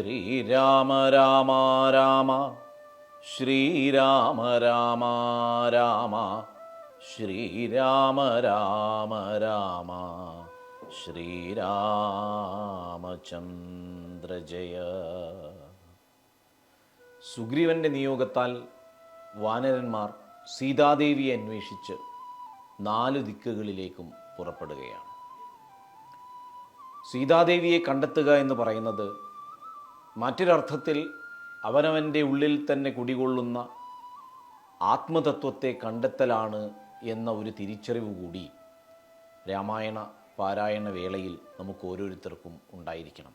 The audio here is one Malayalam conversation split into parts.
ശ്രീരാമ രാമ രാമ ശ്രീരാമ രാമ രാമ ശ്രീരാമ രാമ രാമ ശ്രീരാമചന്ദ്ര ജയ. സുഗ്രീവന്റെ നിയോഗത്താൽ വാനരന്മാർ സീതാദേവിയെ അന്വേഷിച്ച് 4 ദിക്കുകളിലേക്കും പുറപ്പെടുകയാണ്. സീതാദേവിയെ കണ്ടെത്തുക എന്ന് പറയുന്നത് മറ്റൊരർത്ഥത്തിൽ അവനവൻ്റെ ഉള്ളിൽ തന്നെ കുടികൊള്ളുന്ന ആത്മതത്വത്തെ കണ്ടെത്തലാണ് എന്ന ഒരു തിരിച്ചറിവ് കൂടി രാമായണ പാരായണ വേളയിൽ നമുക്ക് ഓരോരുത്തർക്കും ഉണ്ടായിരിക്കണം.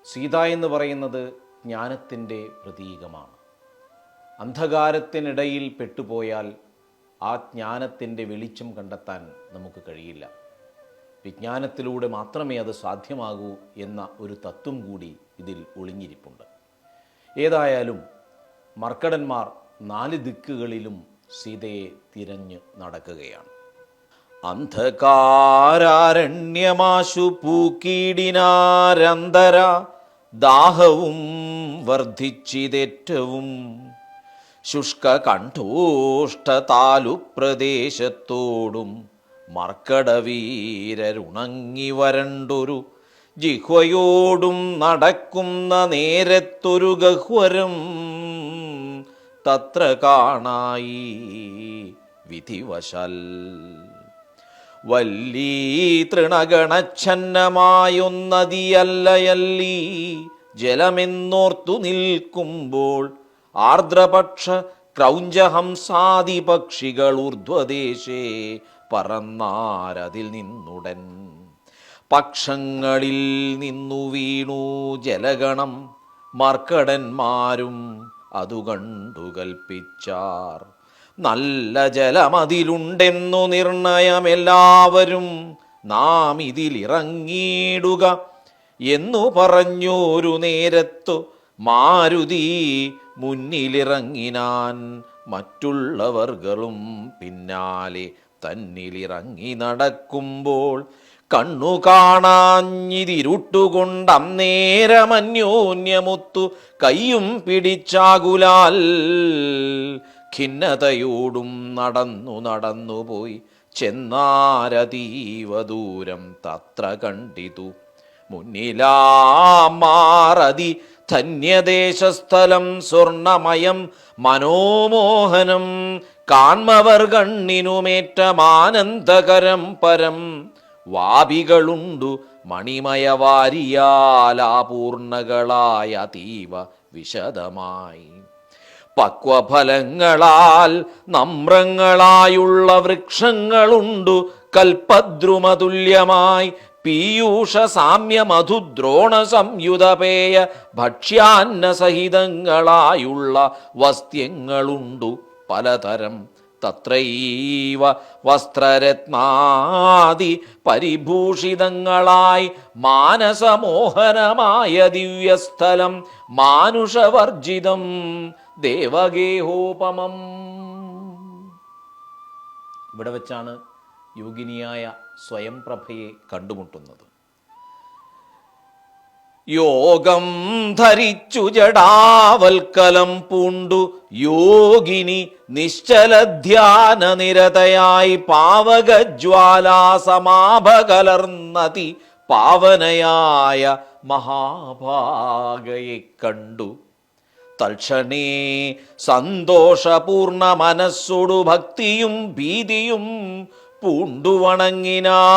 സീത എന്ന് പറയുന്നത് ജ്ഞാനത്തിൻ്റെ പ്രതീകമാണ്. അന്ധകാരത്തിനിടയിൽ പെട്ടുപോയാൽ ആ ജ്ഞാനത്തിൻ്റെ വെളിച്ചം കണ്ടെത്താൻ നമുക്ക് കഴിയില്ല. വിജ്ഞാനത്തിലൂടെ മാത്രമേ അത് സാധ്യമാകൂ എന്ന ഒരു തത്വം കൂടി ഇതിൽ ഒളിഞ്ഞിരിപ്പുണ്ട്. ഏതായാലും മർക്കടന്മാർ 4 ദിക്കുകളിലും സീതയെ തിരഞ്ഞു നടക്കുകയാണ്. അന്ധകാരാരണ്യമാശു പൂക്കീടിനാരന്തര ദാഹവും വർദ്ധിച്ചിതേറ്റവും ശുഷ്കകണ്ഠോഷ്ഠതാലു പ്രദേശത്തോടും മർക്കടവീരരുണങ്ങി വരണ്ടൊരു ജിഹ്വയോടും നടക്കുന്ന നേരത്തൊരു ഗഹ്വരം തത്ര കാണായി വിധിവശാൽ. വല്ലീ തൃണഗണച്ഛന്നമായൊന്നതിയല്ലയല്ലീ ജലമെന്നോർത്തു നിൽക്കുമ്പോൾ ആർദ്രപക്ഷ ക്രൗഞ്ചഹംസാദി പക്ഷികൾ ഊർധ്വദേശേ പറന്നാരതിൽ നിന്നുടൻ. പക്ഷങ്ങളിൽ നിന്നു വീണു ജലഗണം മർക്കടന്മാരും അതു കണ്ടു കൽപ്പിച്ചാർ. നല്ല ജലമതിലുണ്ടെന്നു നിർണയമെല്ലാവരും നാം ഇതിലിറങ്ങിയിടുക എന്നു പറഞ്ഞൊരു നേരത്തു മാരുതി മുന്നിലിറങ്ങിനാൻ. മറ്റുള്ളവർകളും പിന്നാലെ തന്നിലിറങ്ങി നടക്കുമ്പോൾ കണ്ണു കാണാഞ്ഞിതിരുട്ടുകൊണ്ടന്നേരമന്യോന്യമൊത്തു കയ്യും പിടിച്ചാകുലാൽ ഖിന്നതയോടും നടന്നുപോയി ചെന്നാരതീവ ദൂരം തത്ര കണ്ടിതു മുന്നിലാമാറതി ധന്യദേശസ്ഥലം സ്വർണമയം മനോമോഹനം കാൺമവർ കണ്ണിനുമേറ്റമാനന്ദകരം പരം. വാപികളുണ്ടു മണിമയവാരിയാലാപൂർണകളായ അതീവ വിശദമായി. പക്വഫലങ്ങളാൽ നമ്രങ്ങളായുള്ള വൃക്ഷങ്ങളുണ്ടു കൽപ്പദ്രുമതുല്യമായി. പീയൂഷ സാമ്യ മധുദ്രോണ സംയുതപേയ ഭക്ഷ്യാന്ന സഹിതങ്ങളായുള്ള വസ്ത്യങ്ങളുണ്ടു പലതരം. തത്രൈവ വസ്ത്രരത്നാദി പരിഭൂഷിതങ്ങളായി മാനസമോഹനമായ ദിവ്യസ്ഥലം മാനുഷവർജിതം ദേവഗേഹോപമം. ഇവിടെ വെച്ചാണ് യോഗിനിയായ സ്വയംപ്രഭയെ കണ്ടുമുട്ടുന്നത്. യോഗം ധരിച്ചു ജടാവൽക്കലം പൂണ്ടു യോഗിനി നിശ്ചലധ്യാന നിരതയായി പാവകജ്വാലാസമാഭകലർന്നതി പാവനയായ മഹാഭാഗയെ കണ്ടു. തൽക്ഷണേ സന്തോഷപൂർണ മനസ്സോടു ഭക്തിയും ഭീതിയും പൂണ്ടുവണങ്ങിനാർ.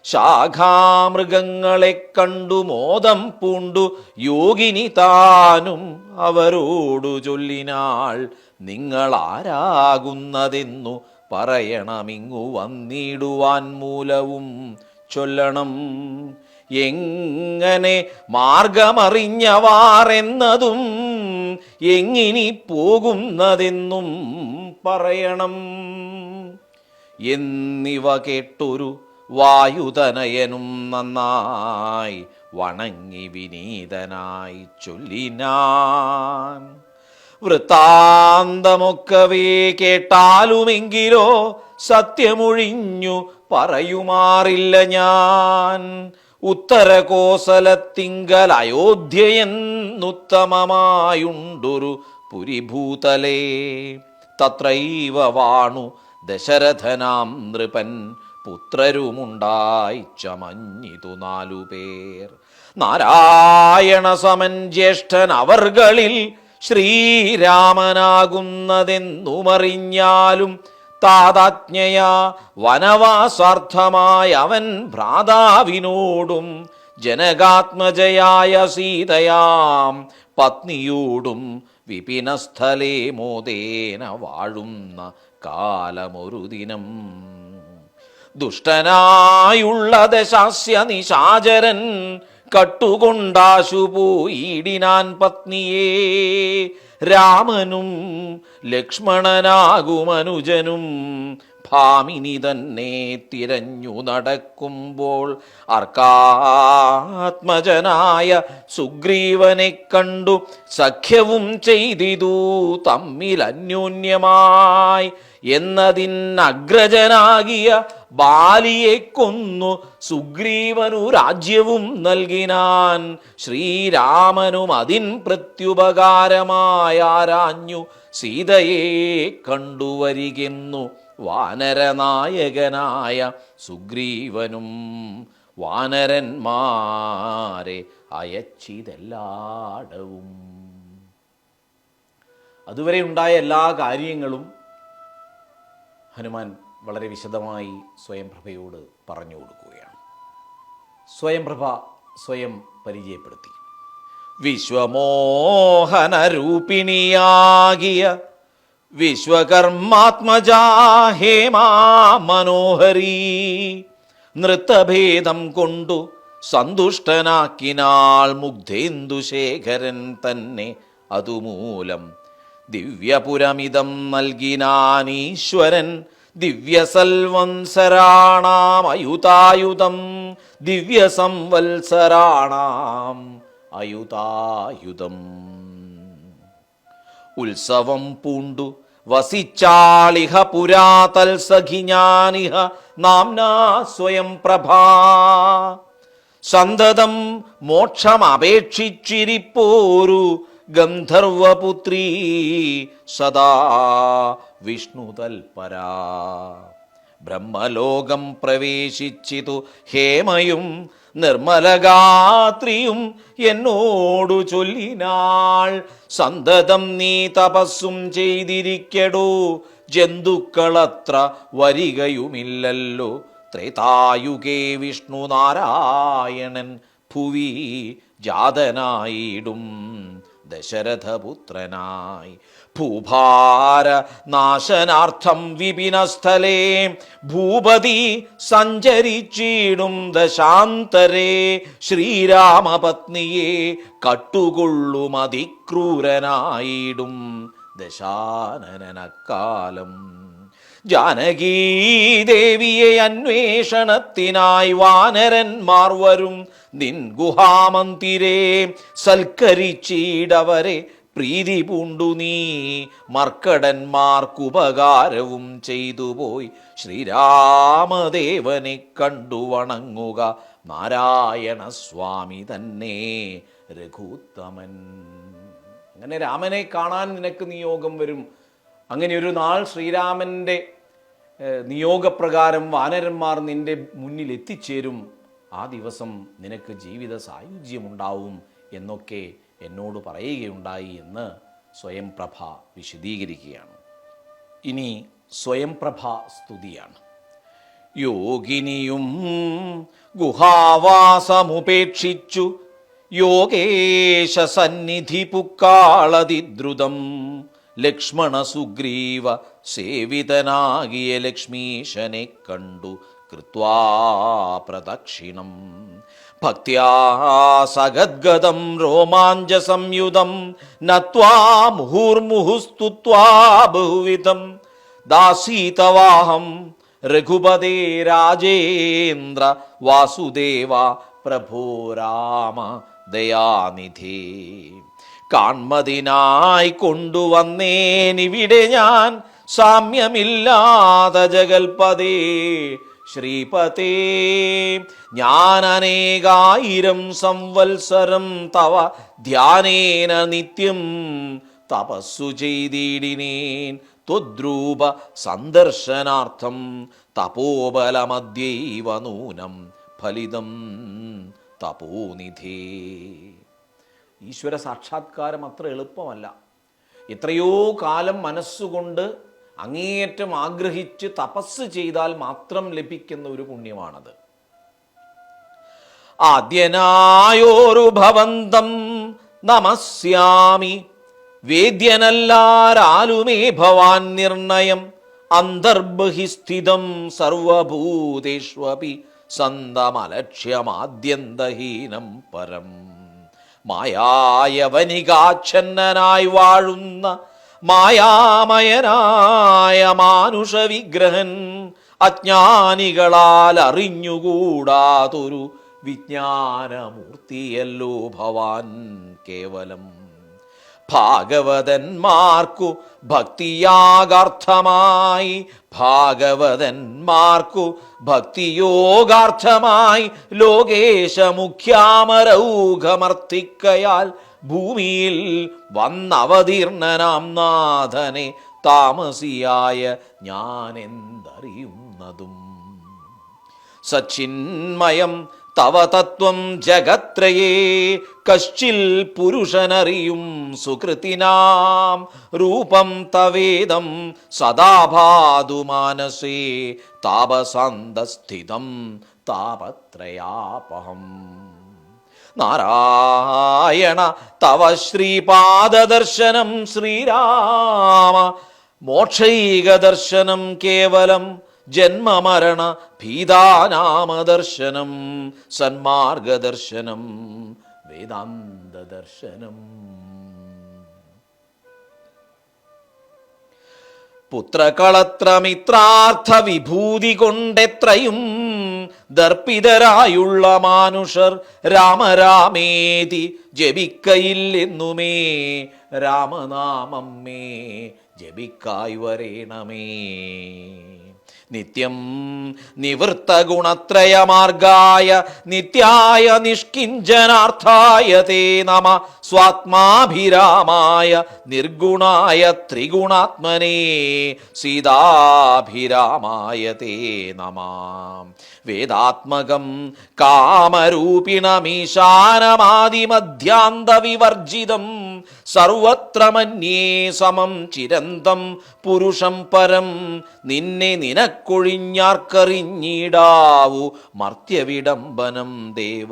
ശാഖാമൃഗങ്ങളെ കണ്ടു മോദം പൂണ്ടു യോഗിനി താനും അവരോടു ചൊല്ലിനാൾ. നിങ്ങളാരാകുന്നതെന്നു പറയണമിങ്ങു വന്നിടുവാൻ മൂലവും ചൊല്ലണം. എങ്ങനെ മാർഗമറിഞ്ഞവാറെന്നതും എങ്ങിനി പോകുന്നതെന്നും പറയണം എന്നിവ കേട്ടൊരു വായുതനയനും നന്നായി വണങ്ങി വിനീതനായി ചൊല്ലിനാൻ. വൃത്താന്തമൊക്കവേ കേട്ടാലുമെങ്കിലോ സത്യമൊഴിഞ്ഞു പറയുമാറില്ല ഞാൻ. ഉത്തരകോസലത്തിങ്കൽ അയോധ്യയെന്നുത്തമമായുണ്ടൊരു പുരിഭൂതലേ. തത്രൈവ വാണു ദശരഥനാം നൃപൻ, പുത്രരുമുണ്ടായി ചമഞ്ഞിതു 4 പേർ. നാരായണ സമൻ ജ്യേഷ്ഠൻ അവർകളിൽ ശ്രീരാമനാകുന്നതെന്നുമറിഞ്ഞാലും താതാജ്ഞയാ വനവാസാർത്ഥമായ അവൻ ഭ്രാതാവിനോടും ജനകാത്മജയായ സീതയാം പത്നിയോടും വിപിനസ്ഥലേ മോദേന വാഴുന്ന കാലമൊരു ദിനം. ദുഷ്ടനായുള്ള ദശാസ്യ നിശാചരൻ കട്ടുകൊണ്ടാശു പോയിടിനാൻ പത്നിയെ. രാമനും ലക്ഷ്മണനാകുമനുജനും ഭാമിനി തന്നെ തിരഞ്ഞു നടക്കുമ്പോൾ അർക്കാത്മജനായ സുഗ്രീവനെ കണ്ടു സഖ്യവും ചെയ്തിതു തമ്മിൽ അന്യോന്യമായി. എന്നതിനഗ്രജനാകിയ ബാലിയെ കൊന്നു സുഗ്രീവനു രാജ്യവും നൽകിനാൻ. ശ്രീരാമനും അതിൻ പ്രത്യുപകാരമായാരാഞ്ഞു സീതയെ കണ്ടുവരികെന്നു വാനരനായകനായ സുഗ്രീവനും വാനരന്മാരെ അയച്ചിതെല്ലാടവും. അതുവരെ ഉണ്ടായ എല്ലാ കാര്യങ്ങളും ഹനുമാൻ വളരെ വിശദമായി സ്വയംപ്രഭയോട് പറഞ്ഞു കൊടുക്കുകയാണ്. സ്വയംപ്രഭ സ്വയം പരിചയപ്പെടുത്തി. വിശ്വമോഹനരൂപിണിയാകിയ വിശ്വകർമാത്മജാ ഹേമാ മനോഹരീ, നൃത്തഭേദം കൊണ്ടു സന്തുഷ്ടനാക്കിനാൾ മുഗ്ധേന്ദുശേഖരൻ തന്നെ. അതുമൂലം ദിവ്യപുരമിതം നൽകിനാനീശ്വരൻ ദിവ്യസൽവത്സരാണാം അയുതായുധം. ദിവ്യസംവത്സരാണാം അയുതായുധം. ഉത്സവം പൂണ്ടു വസിച്ചാളിഹ പുരാതൽസഖിஞാനിഹ നാംനാ സ്വയം പ്രഭാ. സന്തതം മോക്ഷമപേക്ഷിച്ചിരിപ്പോരു ഗന്ധർവപുത്രീ സദാ വിഷ്ണുതൽപരാ. ബ്രഹ്മലോകം പ്രവേശിച്ചിതു ഹേമയും നിർമ്മലഗാത്രിയും എന്നോടു ചൊല്ലിനാൾ. സന്തതം നീ തപസ്സും ചെയ്തിരിക്കടോ, ജന്തുക്കളത്ര വരികയുമില്ലല്ലോ. ത്രേതായുഗേ വിഷ്ണു നാരായണൻ ഭുവി ജാതനായിടും ദശരഥപുത്രനായി. ഭൂഭാര നാശനാർത്ഥം വിപിനസ്ഥലേ ഭൂപതി സഞ്ചരിച്ചിടും ദശാന്തരേ. ശ്രീരാമപത്നിയെ കട്ടുകൊള്ളും അതിക്രൂരനായിടും ദശാനനക്കാലം. ജാനകീദേവിയെ അന്വേഷണത്തിനായി വാനരന്മാർ വരും നിൻ ഗുഹാമന്ദിരേ. സൽക്കരിച്ചിടവരെ പ്രീതി പൂണ്ടു നീ മർക്കടന്മാർക്കുപകാരവും ചെയ്തുപോയി. ശ്രീരാമദേവനെ കണ്ടു വണങ്ങുക നാരായണ സ്വാമി തന്നെ രഘുത്തമൻ. അങ്ങനെ രാമനെ കാണാൻ നിനക്ക് നിയോഗം വരും. അങ്ങനെ ഒരു നാൾ ശ്രീരാമൻ്റെ നിയോഗപ്രകാരം വാനരന്മാർ നിന്റെ മുന്നിൽ എത്തിച്ചേരും. ആ ദിവസം നിനക്ക് ജീവിത സായുജ്യമുണ്ടാവും എന്നൊക്കെ എന്നോട് പറയുകയുണ്ടായി എന്ന് സ്വയംപ്രഭ വിശദീകരിക്കുകയാണ്. ഇനി സ്വയംപ്രഭ സ്തുതിയാണ്. യോഗിനിയും ഗുഹാവാസമുപേക്ഷിച്ചു യോഗേശ സന്നിധി പുക്കാളതിദ്രുതം. ലക്ഷ്മണ സുഗ്രീവ സേവിതനാകിയ ലക്ഷ്മീശനെ കണ്ടു കൃത്വാ പ്രദക്ഷിണം. ഭക്ത്യാ സഗദ്ഗദം രോമാഞ്ച സംയുതം നത്വാ മുഹുർമുഹുസ്തുത്വാ ബഹുവിധം. ദാസീതവാഹം രഘുപതേ രാജേന്ദ്ര വാസുദേവ പ്രഭോ രാമ ദയാനിധേ. കാൺമതിനായി കൊണ്ടുവന്നേനിവിടെ ഞാൻ സാമ്യമില്ലാത ജഗൽപദേ. ശ്രീപതേ ഞാനനേകായിരം സംവത്സരം തവ ധ്യാനേന നിത്യം തപസ്സു ചെയ്തിടിനേൻ ത്വദ്രൂപ സന്ദർശനാർത്ഥം തപോബലമദ്യൈവ നൂനം ഫലിതം തപോനിധേ. ഈശ്വര സാക്ഷാത്കാരം അത്ര എളുപ്പമല്ല. എത്രയോ കാലം മനസ്സുകൊണ്ട് അങ്ങേയറ്റം ആഗ്രഹിച്ച് തപസ് ചെയ്താൽ മാത്രം ലഭിക്കുന്ന ഒരു പുണ്യമാണത്. ആദ്യനായോരു ഭവന്തം നമസ്യാമി വേദ്യനല്ലാരാലുമേ ഭവാൻ നിർണയം അന്തർബഹിസ്ഥിതം സർവഭൂതേഷ്വപി സന്തമലക്ഷ്യമാദ്യന്തഹീനം പരം. മായായവനികാച്ഛന്നനായി വാഴുന്ന മായാമയനായ മാനുഷവിഗ്രഹൻ അജ്ഞാനികളാൽ അറിഞ്ഞുകൂടാതൊരു വിജ്ഞാനമൂർത്തിയല്ലോ ഭവാൻ കേവലം. ഭാഗവതന്മാർക്കു ഭക്തിയാഗാർത്ഥമായി ഭക്തിയോഗാർത്ഥമായി ലോകേശമുഖ്യാമരൗഘമർത്തിക്കയാൽ ഭൂമിയിൽ വന്നവതീർണനാം നാഥനെ താമസിയായ ഞാനെന്തറിയുന്നതും. സച്ചിന്മയം തവ തത്വം ജഗത്രയേ കശ്ചിൽ പുരുഷനറിയും സുകൃതിനാം രൂപം തവേദം സദാഭാതു മാനസേ താപസാന്തസ്ഥിതം താപത്രയാപഹം. നാരായണ തവ ശ്രീപാദദർശനം ശ്രീരാമ മോക്ഷൈകദർശനം കേവലം ജന്മമരണ ഭീതാനാമദർശനം സന്മാർഗദർശനം വേദാന്തദർശനം. പുത്രകളത്രമിത്രാർത്ഥ വിഭൂതി കൊണ്ടെത്രയും ദർപ്പിതരായുള്ള മാനുഷർ രാമരാമേതി ജപിക്കയില്ലെന്നുമേ രാമനാമം മേ ജപിക്കായി വരേണമേ. നിത്യം നിവൃത്തഗുണത്രയമാർഗായ നിത്യായ നിഷ്കിഞ്ചനാർത്ഥായ തേ നമ. സ്വാത്മാഭിരാമായ നിർഗുണായ ത്രിഗുണാത്മനേ സീതാഭിരാമായ തേ നമ. വേദാത്മകം കാമരൂപിണമീശാനമാദിമധ്യാന്തവിവർജിതം സർവത്ര മന്യേ സമം ചിരന്തം പുരുഷം പരം. നിന്നെ നിനക്കൊഴിഞ്ഞാർക്കറിഞ്ഞിടാവൂ മർത്യവിഡംബനം ദേവ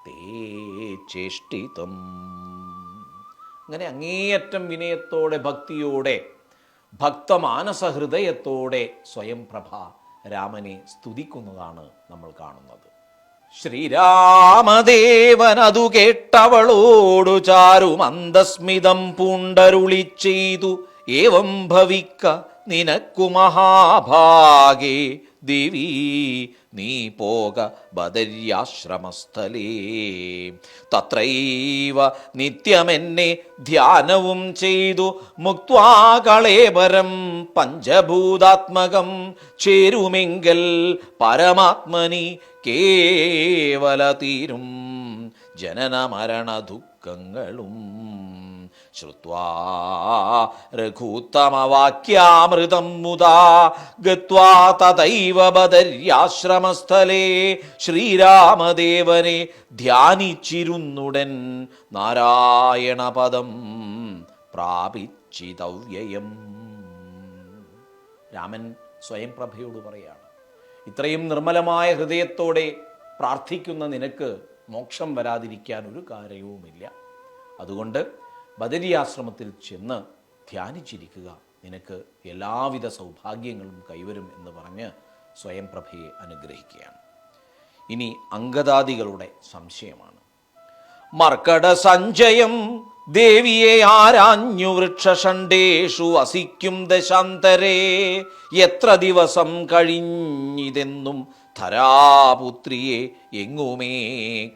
തേ ചേഷ്ടിതം. അങ്ങനെ അങ്ങേയറ്റം വിനയത്തോടെ ഭക്തിയോടെ ഭക്തമാനസഹൃദയത്തോടെ സ്വയം പ്രഭ രാമനെ സ്തുതിക്കുന്നതാണ് നമ്മൾ കാണുന്നത്. ശ്രീരാമദേവനതു കേട്ടവളോടു ചാരു മന്ദസ്മിതം പൂണ്ടരുളി ചെയ്തു. ഏവം ഭവിക്ക നിനക്കു മഹാഭാഗേ ദേവീ നീ പോക ബദര്യാശ്രമസ്ഥലേ. തത്രൈവ നിത്യമെന്നെ ധ്യാനവും ചെയ്തു മുക്ത്വാ കളേബരം പഞ്ചഭൂതാത്മകം. ചേരുമെങ്കിൽ പരമാത്മനി കേവല തീരും ജനന മരണ ദുഃഖങ്ങളും. ശ്രുത്വാ രഘൂത്തമവാക്യാമൃതം മുദാ ഗത്വാ തഥൈവ ബദര്യാശ്രമസ്ഥലേ. ശ്രീരാമദേവനെ ധ്യാനിച്ചിരുന്നുടൻ നാരായണപദം പ്രാപിച്ചിതവ്യയം. രാമൻ സ്വയം പ്രഭയോട് പറയാണ്, ഇത്രയും നിർമ്മലമായ ഹൃദയത്തോടെ പ്രാർത്ഥിക്കുന്ന നിനക്ക് മോക്ഷം വരാതിരിക്കാൻ ഒരു കാര്യവുമില്ല. അതുകൊണ്ട് ബദരിയാശ്രമത്തിൽ ചെന്ന് ധ്യാനിച്ചിരിക്കുക, നിനക്ക് എല്ലാവിധ സൗഭാഗ്യങ്ങളും കൈവരും എന്ന് പറഞ്ഞ് സ്വയം പ്രഭയെ അനുഗ്രഹിക്കുകയാണ്. ഇനി അംഗദാദികളുടെ സംശയമാണ്. മർക്കട സഞ്ജയം ദേവിയെ ആരാഞ്ഞു വൃക്ഷഷണ്ടേഷു വസിക്കും ദശാന്തരേ. എത്ര ദിവസം കഴിഞ്ഞിതെന്നും ധരാപുത്രിയെ എങ്ങുമേ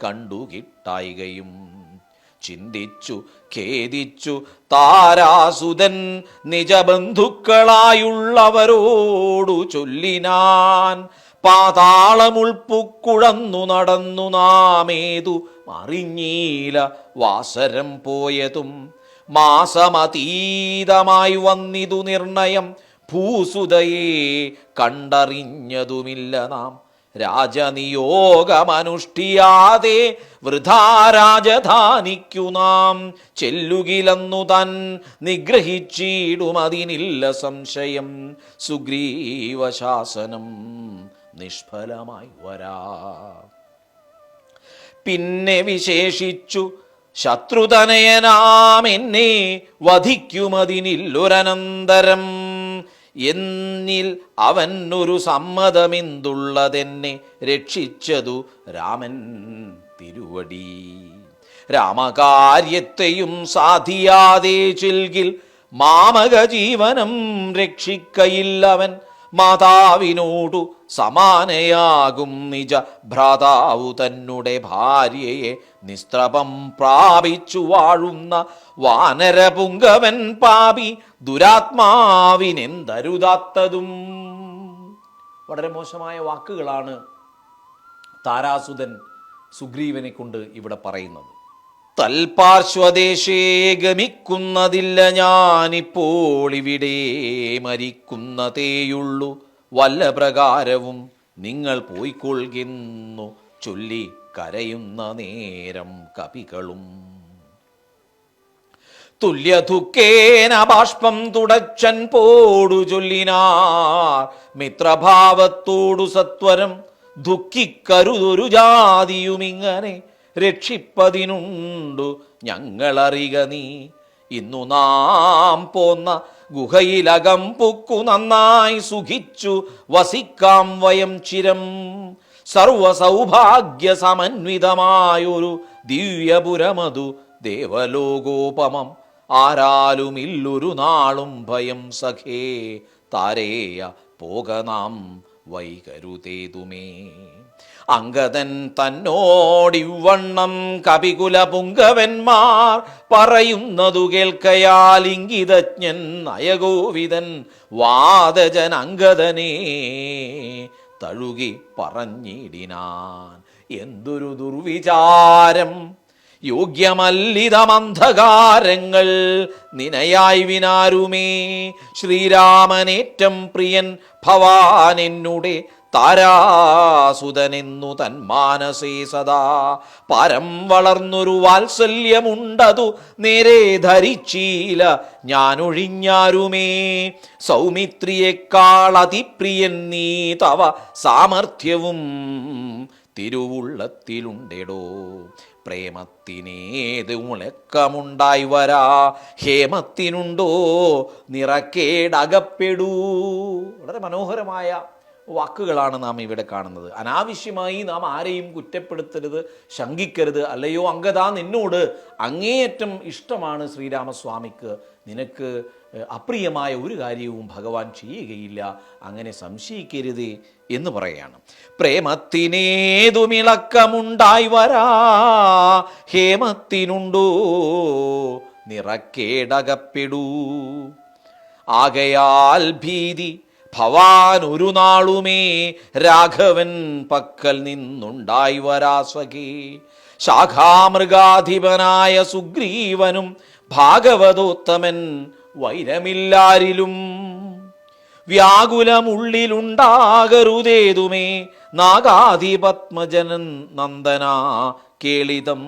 കണ്ടുകിട്ടായികയും. ചിന്തിച്ചു ഖേദിച്ചു താരാസുതൻ നിജബന്ധുക്കളായുള്ളവരോടു ചൊല്ലിനാൻ. പാതാളമുൾപ്പുക്കുഴന്നു നടന്നു നാമേതു അറിഞ്ഞീല വാസരം പോയതും. മാസമതീതമായി വന്നിതു നിർണയം ഭൂസുതയെ കണ്ടറിഞ്ഞതുമില്ല നാം. രാജനിയോഗമനുഷ്ഠിയാതെ വൃഥാ രാജധാനിക്കു നാം ചെല്ലുകിലെന്നു താൻ നിഗ്രഹിച്ചിടുമതിനില്ല സംശയം. സുഗ്രീവശാസനം നിഷ്ഫലമായി വരാ. പിന്നെ വിശേഷിച്ചു ശത്രുതനയനാം എന്നെ വധിക്കുമതിനില്ലൊരനന്തരം. എന്നിൽ അവൻ ഒരു സമ്മതമെന്തുള്ളതെന്നെ രക്ഷിച്ചതു രാമൻ തിരുവടി. രാമകാര്യത്തെയും സാധിയാതെ ചിൽകിൽ മാമക ജീവനം രക്ഷിക്കയില്ലവൻ. മാതാവിനോടു സമാനയാകും നിജ ഭ്രാതാവു തന്നെ ഭാര്യയെ നിസ്ത്രപം പ്രാപിച്ചു വാഴുന്ന വാനരപുങ്കവൻ പാപി ദുരാത്മാവിനെന്തരുതാത്തതും. വളരെ മോശമായ വാക്കുകളാണ് താരാസുതൻ സുഗ്രീവനെ കൊണ്ട് ഇവിടെ പറയുന്നത്. തൽപാർശ്വദേശേ ഗമിക്കുന്നതില്ല ഞാനിപ്പോൾ ഇവിടെ മരിക്കുന്നതേയുള്ളൂ. വല്ല പ്രകാരവും നിങ്ങൾ പോയിക്കൊള്ളുന്നു ചൊല്ലി കരയുന്ന നേരം കപികളും. തുല്യദുഃഖേന ബാഷ്പം തുടച്ചൻ പോടു ചൊല്ലിനാർ മിത്രഭാവത്തോടു സത്വരം. ദുഃഖിക്കരുതൊരു ജാതിയുമിങ്ങനെ രക്ഷിപ്പതിനുണ്ടു ഞങ്ങളറിക നീ. ഇന്നു നാം പോന്ന ഗുഹയിലകം പുക്കു നന്നായി സുഖിച്ചു വസിക്കാം വയം ചിരം. സർവസൗഭാഗ്യ സമന്വിതമായൊരു ദിവ്യപുരമതു ദേവലോകോപമം. ആരാലുമില്ലൊരു നാളും ഭയം സഖേ താരേയ പോകനാം വൈകരുതേതുമേ. അംഗദൻ തന്നോടിവണ്ണം കപികുല പുങ്കവന്മാർ പറയുന്നതു കേൾക്കയാൽ ഇംഗിതജ്ഞൻ നയഗോവിതൻ വാദജൻ അംഗദനെ തഴുകി പറഞ്ഞിടിനാൻ. എന്തൊരു ദുർവിചാരം! യോഗ്യമല്ലിതമന്ധകാരങ്ങൾ നിനയായി വിനാരുമേ. ശ്രീരാമനേറ്റം പ്രിയൻ ഭവാൻ എന്നുടെ താരാസുതനെന്നു തന്മാനസേ സദാ. പരം വളർന്നൊരു വാത്സല്യമുണ്ടതു നേരെ ധരിച്ചീല ഞാനൊഴിഞ്ഞാരുമേ. സൗമിത്രിയേക്കാൾ അതിപ്രിയൻ നീ തവ സാമർഥ്യവും തിരുവുള്ളത്തിലുണ്ടെടോ. പ്രേമത്തിനേത് മുളക്കമുണ്ടായി വരാ ഹേമത്തിനുണ്ടോ നിറക്കേടകപ്പെടൂ. വളരെ മനോഹരമായ വാക്കുകളാണ് നാം ഇവിടെ കാണുന്നത്. അനാവശ്യമായി നാം ആരെയും കുറ്റപ്പെടുത്തരുത്, ശങ്കിക്കരുത്. അല്ലയോ അംഗദാ, നിന്നോട് അങ്ങേയറ്റം ഇഷ്ടമാണ് ശ്രീരാമസ്വാമിക്ക്. നിനക്ക് അപ്രിയമായ ഒരു കാര്യവും ഭഗവാൻ ചെയ്യുകയില്ല, അങ്ങനെ സംശയിക്കരുതേ എന്ന് പറയുകയാണ്. പ്രേമത്തിനേതുമിളക്കമുണ്ടായി വരാ ഹേമത്തിനുണ്ടോ നിറക്കേടകപ്പെടൂ. ആകയാൽ ഭീതി ഭവാൻ ഒരു നാളുമേ രാഘവൻ പക്കൽ നിന്നുണ്ടായി വരാസഖേ. ശാഖാമൃഗാധിപനായ സുഗ്രീവനും ഭാഗവതോത്തമൻ വൈരമില്ലാരിലും. വ്യാകുലമുള്ളിലുണ്ടാകരുതേതുമേ നാഗാധിപത്മജനൻ നന്ദനാ കേളിതം.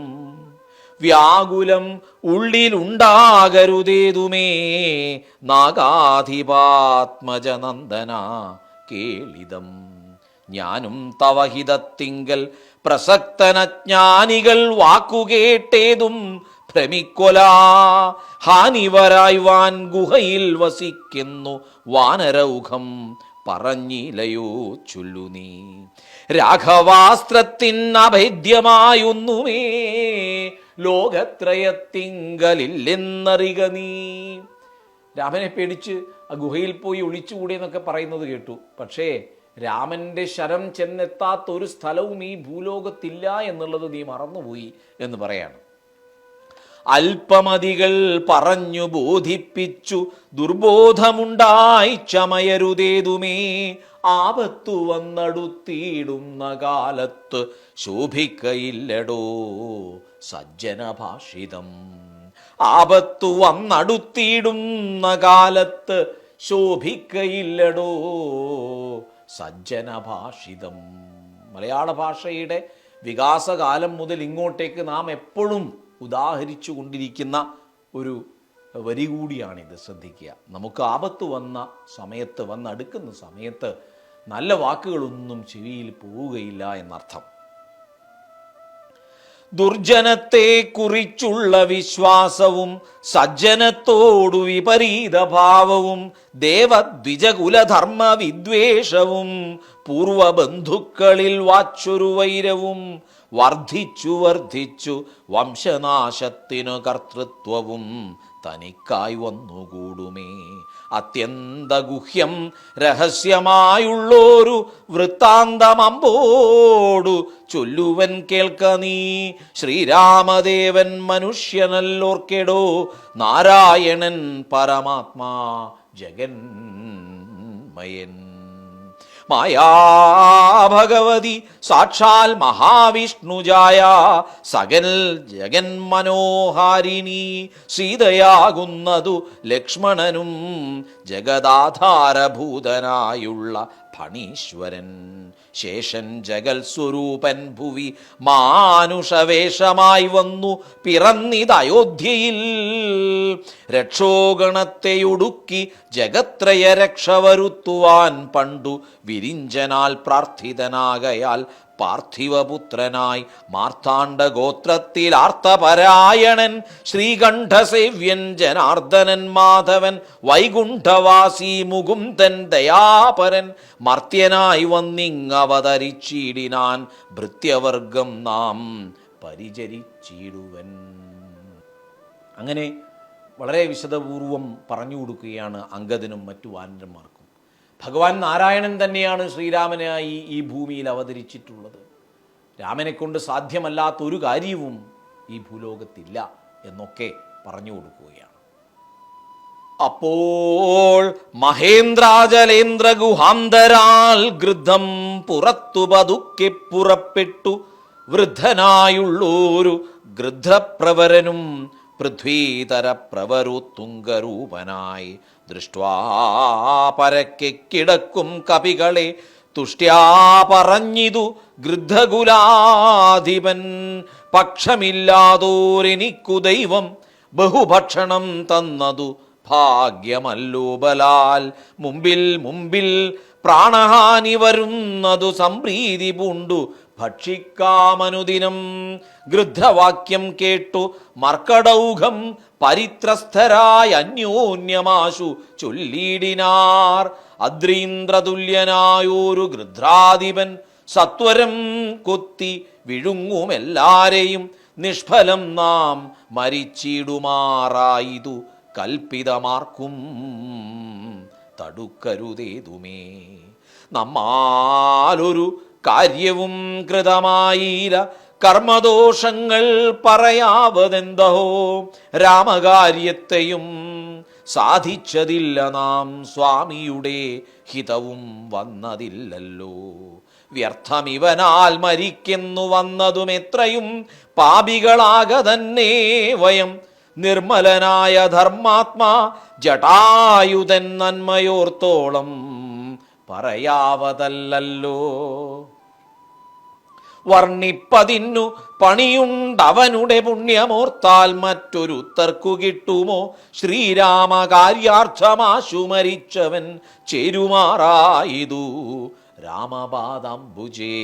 വ്യാകുലം ഉള്ളിലുണ്ടാകരുതേതുമേ നാഗാധിപാത്മജനന്ദന കേളിതം. ഞാനും തവഹിതത്തിങ്കൽ പ്രസക്തനജ്ഞാനികൾ വാക്കുകേട്ടേതും ഭ്രമിക്കൊലാ. ഹാനിവരായ്വാൻ ഗുഹയിൽ വസിക്കുന്നു വാനരൗഖം പറഞ്ഞിലയോ ചൊല്ലു നീ. രാഘവാസ്ത്രത്തിനഭേദ്യമായൊന്നുമേ ലോകത്രയത്തിങ്കലില്ലെന്നറിക നീ. രാമനെ പേടിച്ച് ആ ഗുഹയിൽ പോയി ഒളിച്ചുകൂടി എന്നൊക്കെ പറയുന്നത് കേട്ടു. പക്ഷേ രാമന്റെ ശരം ചെന്നെത്താത്തൊരു സ്ഥലവും ഈ ഭൂലോകത്തില്ല എന്നുള്ളത് നീ മറന്നുപോയി എന്ന് പറയാണ്. അല്പമതികൾ പറഞ്ഞു ബോധിപ്പിച്ചു ദുർബോധമുണ്ടായി ചമയരുതേതുമേ. ആപത്തു വന്നടുത്തിടുന്ന കാലത്ത് ശോഭിക്കയില്ലടോ സജ്ജനഭാഷിതം. ആപത്തു വന്നടുത്തിടുന്ന കാലത്ത് ശോഭിക്കയില്ലടോ സജ്ജനഭാഷിതം. മലയാള ഭാഷയുടെ വികാസകാലം മുതൽ ഇങ്ങോട്ടേക്ക് നാം എപ്പോഴും ഉദാഹരിച്ചു കൊണ്ടിരിക്കുന്ന ഒരു വരി കൂടിയാണിത്. ശ്രദ്ധിക്കുക. നമുക്ക് ആപത്ത് വന്ന സമയത്ത്, വന്നടുക്കുന്ന സമയത്ത് നല്ല വാക്കുകളൊന്നും ചെവിയിൽ പോവുകയില്ല എന്നർത്ഥം. ദുർജനത്തെ കുറിച്ചുള്ള വിശ്വാസവും സജ്ജനത്തോടു വിപരീത ഭാവവും ദേവദ്വിജകുലധർമ്മ വിദ്വേഷവും പൂർവബന്ധുക്കളിൽ വാച്ചൊരു വൈരവും വർദ്ധിച്ചു വർദ്ധിച്ചു വംശനാശത്തിനു കർത്തൃത്വവും തനിക്കായി വന്നുകൂടുമേ. അത്യന്തഗുഹ്യം രഹസ്യമായുള്ളൊരു വൃത്താന്തമമ്പോടു ചൊല്ലുവൻ കേൾക്ക നീ. ശ്രീരാമദേവൻ മനുഷ്യനല്ലോർക്കെടോ നാരായണൻ പരമാത്മാ ജഗന്മയൻ. മായാഭഗവതി സാക്ഷാൽ മഹാവിഷ്ണുജായ സകൽ ജഗന്മനോഹാരിണി. സീതയാകുന്നതു ലക്ഷ്മണനും ജഗദാധാരഭൂതനായുള്ള ഫണീശ്വരൻ. ശേഷൻ ജഗൽ സ്വരൂപൻ ഭുവി മാനുഷവേഷമായി വന്നു പിറന്നിതയോധ്യയിൽ. രക്ഷോഗണത്തെയൊടുക്കി ജഗത്രയ രക്ഷ വരുത്തുവാൻ പണ്ടു വിരിഞ്ചനാൽ പ്രാർത്ഥിതനാകയാൽ പാർത്ഥിവപുത്രനായി മാർത്താണ്ഡഗോത്രത്തിൽ ആർത്തപരായണൻ ശ്രീകണ്ഠസേവ്യൻ ജനാർദ്ദനൻ മാധവൻ വൈകുണ്ഠവാസി മുകുന്ദൻ ദയാപരൻ മർത്യനായി വന്നിങ്ങവതരിച്ചിടിനാൻ ഭൃത്യവർഗം നാം പരിചരിച്ചിടുവൻ. അങ്ങനെ വളരെ വിശദപൂർവം പറഞ്ഞു കൊടുക്കുകയാണ് അംഗദനും മറ്റു വാനരന്മാർക്കും. ഭഗവാൻ നാരായണൻ തന്നെയാണ് ശ്രീരാമനായി ഈ ഭൂമിയിൽ അവതരിച്ചിട്ടുള്ളത്. രാമനെ കൊണ്ട് സാധ്യമല്ലാത്തൊരു കാര്യവും ഈ ഭൂലോകത്തില്ല എന്നൊക്കെ പറഞ്ഞു കൊടുക്കുകയാണ്. അപ്പോൾ മഹേന്ദ്രാചലേന്ദ്ര ഗുഹാന്തരാൽ ഗൃദ്ധം പുറത്തു പതുക്കെ പുറപ്പെട്ടു വൃദ്ധനായുള്ളൊരു ഗൃദ്ധപ്രവരനും പൃഥ്വീതര പ്രവരുത്തുംഗരൂപനായി ദൃഷ്ട്വാ പരക്കെ കിടക്കും കപികളെ തുഷ്ട്യാ പറഞ്ഞിതു ഗൃദ്ധകുലാധിപൻ. പക്ഷമില്ലാതോരെനിക്കു ദൈവം ബഹുഭക്ഷണം തന്നതു ഭാഗ്യമല്ലോ ബലാൽ. മുമ്പിൽ മുമ്പിൽ പ്രാണഹാനി വരുന്നതു സംപ്രീതി പൂണ്ടു ഭക്ഷിക്കാമനുദിനം. ഗൃദ്ധവാക്യം കേട്ടു മർക്കടൗഘം പരിത്രസ്ഥരായ അന്യോന്യമാശു ചൊല്ലിടിനാർ. അദ്രീന്ദ്രതുല്യനായൊരു ഗൃധ്രാധിപൻ സത്വരം കൊത്തി വിഴുങ്ങുമെല്ലാരെയും നിഷ്ഫലം നാം മരിച്ചിടുമാറായിതു കൽപ്പിതമാർക്കും തടുക്കരുതേതുമേ. നമ്മാലൊരു കാര്യവും കൃതമായില്ല കർമ്മദോഷങ്ങൾ പറയാവതെന്തഹോ. രാമകാര്യത്തെയും സാധിച്ചതില്ല നാം സ്വാമിയുടെ ഹിതവും വന്നതില്ലല്ലോ. വ്യർത്ഥമിവനാൽ മരിക്കുന്നു വന്നതും എത്രയും പാപികളാക തന്നെ വയം. നിർമ്മലനായ ധർമാത്മാ ജടായുധൻ നന്മയോർത്തോളം പറയാവതല്ലോ. വർണ്ണിപ്പതിന്നു പണിയുണ്ടവനുടെ പുണ്യമോർത്താൽ മറ്റൊരുത്തർക്കു കിട്ടുമോ. ശ്രീരാമകാര്യാർത്ഥമാശു മരിച്ചവൻ ചേരുമാറായിതു രാമപാദാംബുജേ.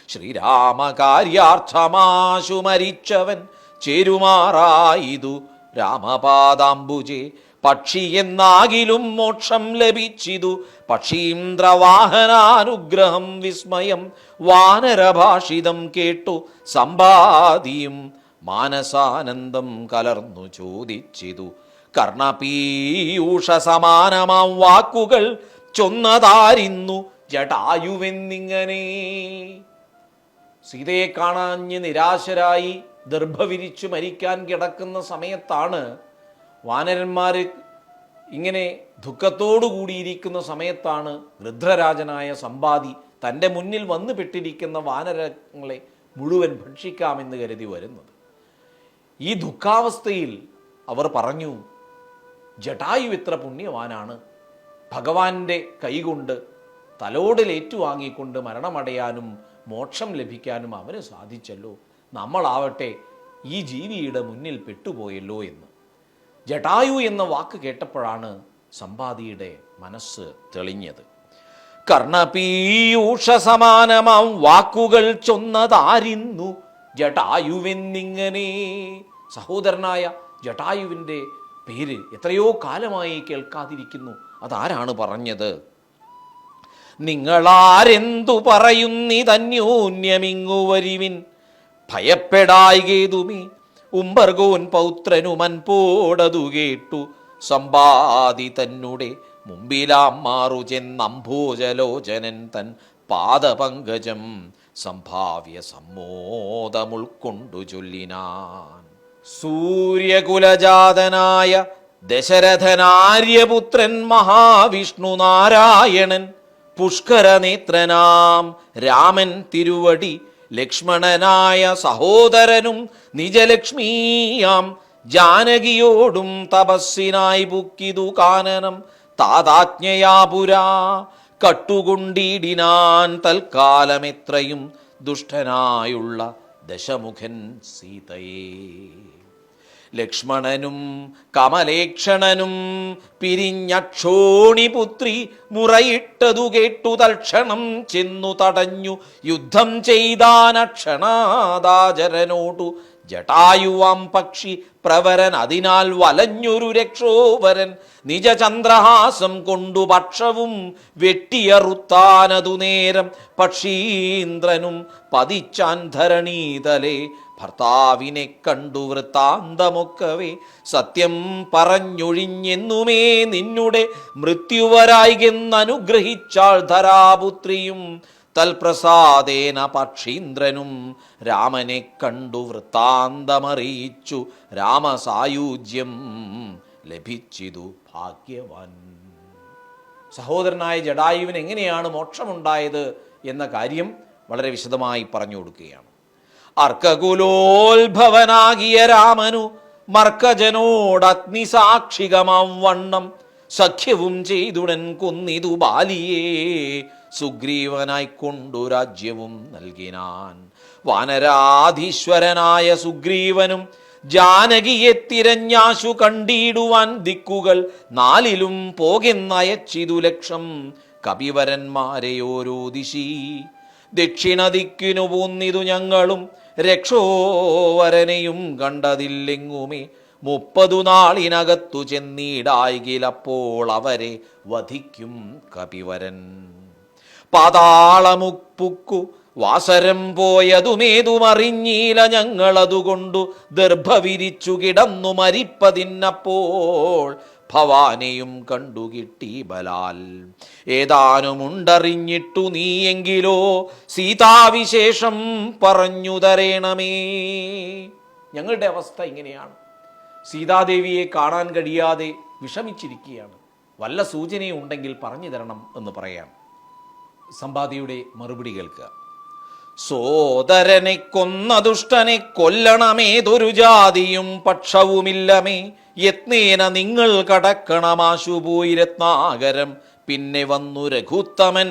ശ്രീരാമകാര്യാർത്ഥമാശു മരിച്ചവൻ ചേരുമാറായിതു രാമപാദാംബുജേ. പക്ഷി എന്നാകിലും മോക്ഷം ലഭിച്ചിതു പക്ഷീന്ദ്രവാഹനാനുഗ്രഹം വിസ്മയം. വാനരഭാഷിതം കേട്ടു സമ്പാദിയും മാനസാനന്ദം കലർന്നു ചോദിച്ചിതു. കർണപീയൂഷ സമാനമാം വാക്കുകൾ ചൊന്നതാരിന്നു ജടായുവെന്നിങ്ങനെ. സീതയെ കാണാഞ്ഞ് നിരാശരായി ദർഭ വിരിച്ചു മരിക്കാൻ കിടക്കുന്ന സമയത്താണ് വാനരന്മാർ ഇങ്ങനെ ദുഃഖത്തോടു കൂടിയിരിക്കുന്ന സമയത്താണ് ഗൃധ്രരാജനായ സമ്പാതി തൻ്റെ മുന്നിൽ വന്നു പെട്ടിരിക്കുന്ന വാനരങ്ങളെ മുഴുവൻ ഭക്ഷിക്കാമെന്ന് കരുതി വരുന്നത്. ഈ ദുഃഖാവസ്ഥയിൽ അവർ പറഞ്ഞു, ജടായു എത്ര പുണ്യവാനാണ്, ഭഗവാന്റെ കൈകൊണ്ട് തലോടിലേറ്റുവാങ്ങിക്കൊണ്ട് മരണമടയാനും മോക്ഷം ലഭിക്കാനും അവന് സാധിച്ചല്ലോ, നമ്മളാവട്ടെ ഈ ജീവിയുടെ മുന്നിൽ പെട്ടുപോയല്ലോ എന്ന്. ജടായു എന്ന വാക്ക് കേട്ടപ്പോഴാണ് സമ്പാദിയുടെ മനസ്സ് തെളിഞ്ഞത്. കർണപീയൂഷ സമാനമാം വാക്കുകൾ ചൊന്നതാരിന്നു ജടായുവെന്നിങ്ങനെ. സഹോദരനായ ജടായുവിൻ്റെ പേര് എത്രയോ കാലമായി കേൾക്കാതിരിക്കുന്നു. അതാരാണ് പറഞ്ഞത്? നിങ്ങളാരെന്തു പറയുന്നിതന്യോന്യമിങ്ങു വരിവിൻ, ഭയപ്പെടായികേതുമേ ഉംബർഗോൻ പൗത്രനുമൻപോടതു കേട്ടു. സമ്പാദി തന്നെ മുമ്പിലാം മാറു ചെന്നംഭോജലോചനൻ തൻ പാദപങ്കജം സംഭാവ്യ സമ്മോദമുൾക്കൊണ്ടു ചൊല്ലിനാൻ. സൂര്യകുലജാതനായ ദശരഥനാര്യപുത്രൻ മഹാവിഷ്ണു നാരായണൻ, പുഷ്കരനേത്രനാം രാമൻ തിരുവടി, ലക്ഷ്മണനായ സഹോദരനും നിജലക്ഷ്മിയാം ജാനകിയോടും തപസ്സിനായി പുക്കിതു കാനനം താതാജ്ഞയാപുരാ. കട്ടുകൊണ്ടിടിനാൻ തൽക്കാലമെത്രയും ദുഷ്ടനായുള്ള ദശമുഖൻ സീതയെ. ലക്ഷ്മണനും കമലേക്ഷണനും പിരിഞ്ഞക്ഷോണിപുത്രി മുറയിട്ടതു കേട്ടു തൽക്ഷണം ചെന്നു തടഞ്ഞു യുദ്ധം ചെയ്താനക്ഷണാദാചരനോടു. ജടായുവാം പക്ഷി പ്രവരൻ അതിനാൽ വലഞ്ഞൊരു രക്ഷോവരൻ നിജചന്ദ്രഹാസം കൊണ്ടു പക്ഷവും വെട്ടിയറുത്താനതു നേരം. പക്ഷീന്ദ്രനും പതിച്ചാൻ ധരണീതലേ ഭർത്താവിനെ കണ്ടു വൃത്താന്തമൊക്കവേ. സത്യം പറഞ്ഞൊഴിഞ്ഞെന്നുമേ നിന്നുടെ മൃത്യുവരായികെന്നനുഗ്രഹിച്ചാൾ ധരാപുത്രിയും. തൽപ്രസാദേന പക്ഷീന്ദ്രനും രാമനെ കണ്ടു വൃത്താന്തമറിയിച്ചു. രാമസായുജ്യം ലഭിച്ചിതു ഭാഗ്യവാൻ. സഹോദരനായ ജടായുവിന് എങ്ങനെയാണ് മോക്ഷമുണ്ടായത് എന്ന കാര്യം വളരെ വിശദമായി പറഞ്ഞു കൊടുക്കുകയാണ്. അർക്കകുലോത്ഭവനാകിയ രാമനു മർക്കജനോടഗ്നിസാക്ഷികമാം വണ്ണം സഖ്യവും ചെയ്തുടൻ കൊന്നിതു ബാലിയേ. സുഗ്രീവനായിക്കൊണ്ടു രാജ്യവും നൽകിനാൻ. വാനരാധീശ്വരനായ സുഗ്രീവനും ജാനകിയെ തിരഞ്ഞാശു കണ്ടിടുവാൻ ദിക്കുകൾ നാലിലും പോകെന്നയച്ചിതു ലക്ഷം കപിവരന്മാരെയോരോ ദിശി. ദക്ഷിണ ദിക്കിനു പോന്നിതു ഞങ്ങളും രക്ഷോവരനെയും കണ്ടതില്ലെങ്ങുമേ. 30 നാളിനകത്തു ചെന്നിടായികിലപ്പോൾ അവരെ വധിക്കും കപിവരൻ. പാതാളമുപ്പുക്കു വാസരം പോയതുമേതുമറിഞ്ഞീല ഞങ്ങളതുകൊണ്ടു ദർഭ വിരിച്ചു കിടന്നു മരിപ്പതിന്നപ്പോൾ ഭവാനെയും കണ്ടുകിട്ടി ബലാൽ. ഏതാനുമുണ്ടറിഞ്ഞിട്ടു നീയെങ്കിലോ സീതാവിശേഷം പറഞ്ഞു തരേണമേ. ഞങ്ങളുടെ അവസ്ഥ ഇങ്ങനെയാണ്. സീതാദേവിയെ കാണാൻ കഴിയാതെ വിഷമിച്ചിരിക്കുകയാണ്. വല്ല സൂചനയും ഉണ്ടെങ്കിൽ പറഞ്ഞു തരണം എന്ന് പറയാം. സമ്പാദിയുടെ മറുപടി കേൾക്കുക. സോദരനെ കൊന്ന ദുഷ്ടനെ കൊല്ലണമേതൊരു ജാതിയും പക്ഷവുമില്ലമേ. യത്നേന നിങ്ങൾ കടക്കണമാശുപോയി രത്നാകരം. പിന്നെ വന്നു രഘുത്തമൻ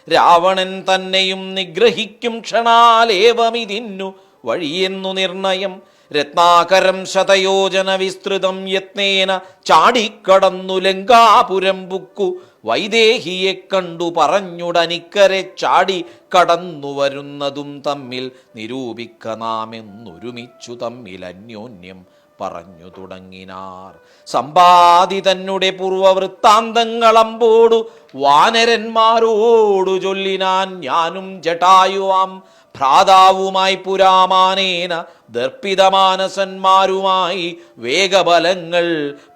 രാവണൻ തന്നെയും നിഗ്രഹിക്കും ക്ഷണാലേവമിതിന്നു വഴിയെന്നു നിർണയം. രത്നാകരം ശതയോജന വിസ്തൃതം യത്നേന ചാടിക്കടന്നു ലങ്കാപുരം പുക്കു. വൈദേഹിയെ കണ്ടു പറഞ്ഞുടനിക്കരെ ചാടി കടന്നു വരുന്നതും തമ്മിൽ നിരൂപിക്ക നാമെന്നൊരുമിച്ചു തമ്മിൽ അന്യോന്യം പറഞ്ഞു തുടങ്ങിനാർ. സമ്പാദി തന്നെ പൂർവവൃത്താന്തങ്ങളമ്പോടു വാനരന്മാരോടു ചൊല്ലിനാൻ. ഞാനും ജടായുവാം ഭ്രാതാവുമായി പുരാമാനേന ദർപ്പിതമാനസന്മാരുമായി വേഗബലങ്ങൾ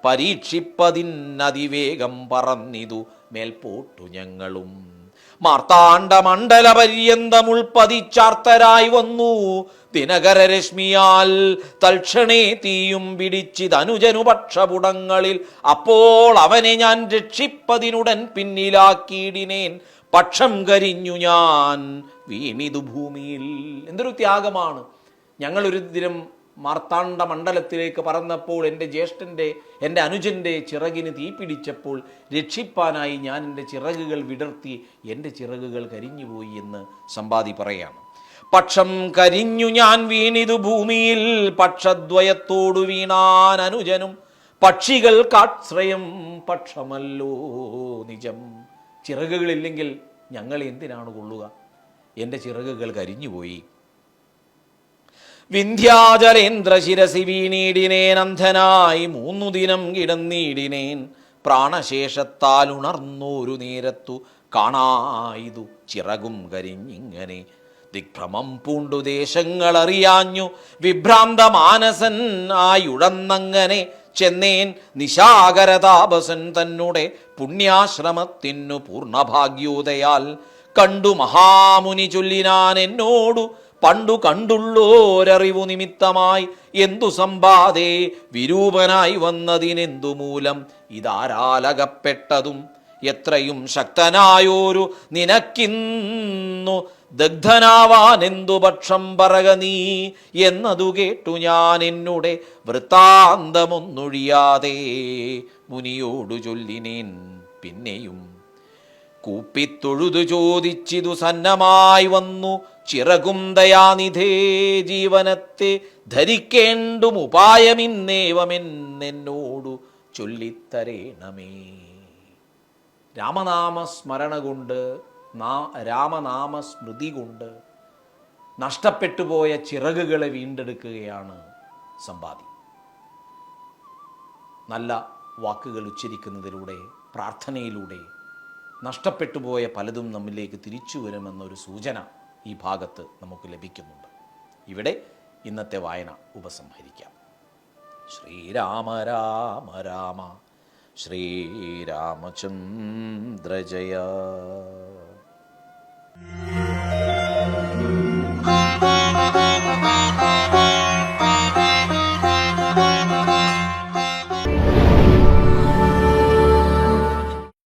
പരീക്ഷിപ്പതിനതിവേഗം പറന്നിതു മേൽപോട്ടു ഞങ്ങളും. മാർത്താണ്ഡ മണ്ഡല പര്യന്തമുൾപ്പതിച്ചാർത്തരായി വന്നു ദിനകരരശ്മിയാൽ തൽക്ഷണേ തീയും പിടിച്ചിതനുജനു പക്ഷപുടങ്ങളിൽ. അപ്പോൾ അവനെ ഞാൻ രക്ഷിപ്പതിനുടൻ പിന്നിലാക്കിയിടിനേൻ, പക്ഷം കരിഞ്ഞു ഞാൻ വീണിതു ഭൂമിയിൽ. എന്തൊരു ത്യാഗമാണ്! ഞങ്ങളൊരു ദിനം മാർത്താണ്ഡ മണ്ഡലത്തിലേക്ക് പറന്നപ്പോൾ എൻ്റെ അനുജൻ്റെ ചിറകിന് തീപിടിച്ചപ്പോൾ രക്ഷിപ്പാനായി ഞാൻ എൻ്റെ ചിറകുകൾ വിടർത്തി, എൻ്റെ ചിറകുകൾ കരിഞ്ഞുപോയി എന്ന് സമ്പാദി പറയാണ്. പക്ഷം കരിഞ്ഞു ഞാൻ വീണിതു ഭൂമിയിൽ, പക്ഷദ്വയത്തോടു വീണാൻ അനുജനും പക്ഷികൾക്കാശ്രയം പക്ഷമല്ലോ നിജം. ചിറകുകളില്ലെങ്കിൽ ഞങ്ങൾ എന്തിനാണ് കൊള്ളുക? എൻ്റെ ചിറകുകൾ കരിഞ്ഞുപോയി. വിന്ധ്യാചലേന്ദ്ര ശിരസി വീണീടിനേൻ, അന്ധനായി 3 ദിനം കിടന്നീടിനേൻ. പ്രാണശേഷത്താൽ ഉണർന്നോരു നേരത്തു കാണായിതു ചിറകും കരിഞ്ഞിങ്ങനെ. ദിഗ്ഭ്രമം പൂണ്ടു ദേശങ്ങളറിയാഞ്ഞു വിഭ്രാന്ത മാനസൻ ആയുഴന്നങ്ങനെ ചെന്നേൻ നിശാകരതാപസൻ തന്നെ പുണ്യാശ്രമത്തിനു പൂർണ്ണഭാഗ്യോദയാൽ. കണ്ടു മഹാമുനി ചൊല്ലിനാൻ എന്നോടു പണ്ടു കണ്ടുള്ളോരറിവു നിമിത്തമായി, എന്തു സമ്പാദേ വിരൂപനായി വന്നതിനെന്തു മൂലം ഇതാരാലകപ്പെട്ടതും എത്രയും ശക്തനായോരു നിനക്കിന്നു ദഗ്ധനാവാൻ എന്തു പക്ഷം പറക നീ എന്നതു കേട്ടു ഞാൻ എന്നുടെ വൃത്താന്തമൊന്നൊഴിയാതെ മുനിയോടു ചൊല്ലിനേൻ. പിന്നെയും കൂപ്പിത്തൊഴുതു ചോദിച്ചിതു സന്നമായി വന്നു, ചിറകും ദയാനിധേ ജീവനത്തെ ധരിക്കേണ്ടും ഉപായമിന്നേവമെന്നോടു ചൊല്ലിത്തരേണമേ. രാമനാമസ്മരണ കൊണ്ട്, രാമനാമസ്മൃതി കൊണ്ട് നഷ്ടപ്പെട്ടുപോയ ചിറകുകളെ വീണ്ടെടുക്കുകയാണ് സമ്പാദി. നല്ല വാക്കുകൾ ഉച്ചരിക്കുന്നതിലൂടെ, പ്രാർത്ഥനയിലൂടെ നഷ്ടപ്പെട്ടുപോയ പലതും നമ്മിലേക്ക് തിരിച്ചു വരുമെന്നൊരു സൂചന ഈ ഭാഗത്ത് നമുക്ക് ലഭിക്കുന്നുണ്ട്. ഇവിടെ ഇന്നത്തെ വായന ഉപസംഹരിക്കാം. ശ്രീരാമ രാമ രാമ ശ്രീരാമചന്ദ്ര ജയ.